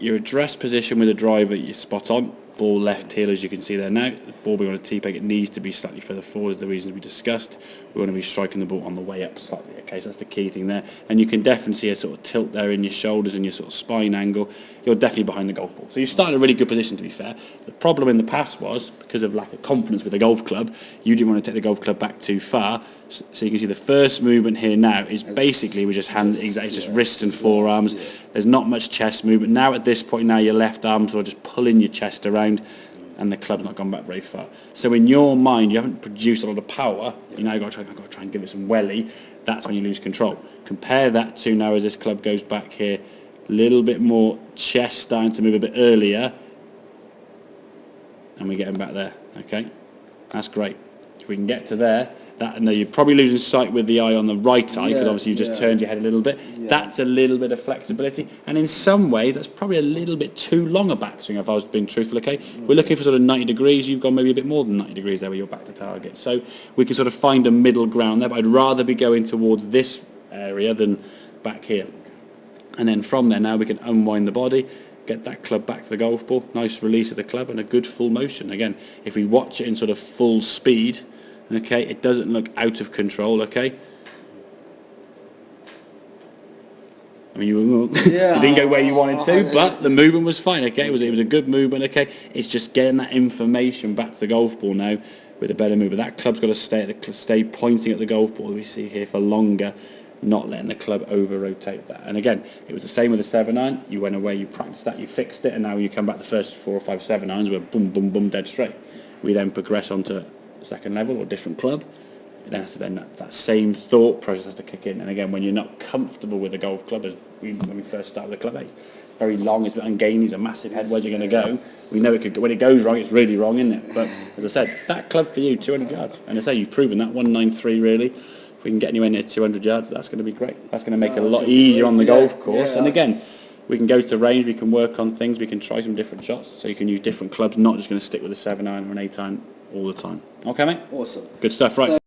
your address position with the driver, you're spot on. Ball left heel, as you can see there now. The ball being on a T-peg, it needs to be slightly further forward, the reasons we discussed. We want to be striking the ball on the way up slightly. Okay, so that's the key thing there. And you can definitely see a sort of tilt there in your shoulders and your sort of spine angle. You're definitely behind the golf ball. So you start in a really good position, to be fair. The problem in the past was, because of lack of confidence with the golf club, you didn't want to take the golf club back too far. So you can see the first movement here now is basically we're just it's just wrists and forearms. There's not much chest movement. Now at this point, now your left arm's sort of just pulling your chest around, and the club's not gone back very far. So in your mind, you haven't produced a lot of power. You now got to try and give it some welly. That's when you lose control. Compare that to now as this club goes back here, a little bit more chest starting to move a bit earlier, and we get him back there. Okay, that's great. If we can get to there. That, no, you're probably losing sight with the eye on the right eye, because obviously you just turned your head a little bit. That's a little bit of flexibility, and in some ways that's probably a little bit too long a backswing if I was being truthful. Okay, we're looking for sort of 90 degrees. You've gone maybe a bit more than 90 degrees there with your back to target, so we can sort of find a middle ground there, but I'd rather be going towards this area than back here. And then from there now we can unwind the body, get that club back to the golf ball, nice release of the club and a good full motion. Again, if we watch it in sort of full speed, okay, it doesn't look out of control. Okay, I mean, you didn't go where you wanted to, but the movement was fine. Okay, it was a good movement. Okay, it's just getting that information back to the golf ball now with a better move. But that club's got to stay pointing at the golf ball, we see here, for longer, not letting the club over rotate that. And again, it was the same with the 7-iron. You went away, you practiced that, you fixed it, and now you come back the first 4 or 5 7-irons were boom, boom, boom, dead straight. We then progress onto second level or different club. Then that same thought process has to kick in. And again, when you're not comfortable with the golf club, as when we first started with the club, it's very long, it's a bit ungainly, it's a massive head, where's it going to go? We know it could go, when it goes wrong, it's really wrong, isn't it? But as I said, that club for you, 200 yards. And as I say, you've proven that, 193 really. If we can get anywhere near 200 yards, that's going to be great. That's going to make it a lot easier on the golf course. And again, we can go to the range, we can work on things, we can try some different shots. So you can use different clubs, not just going to stick with a 7-iron or an 8-iron all the time. Okay, mate? Awesome. Good stuff, right.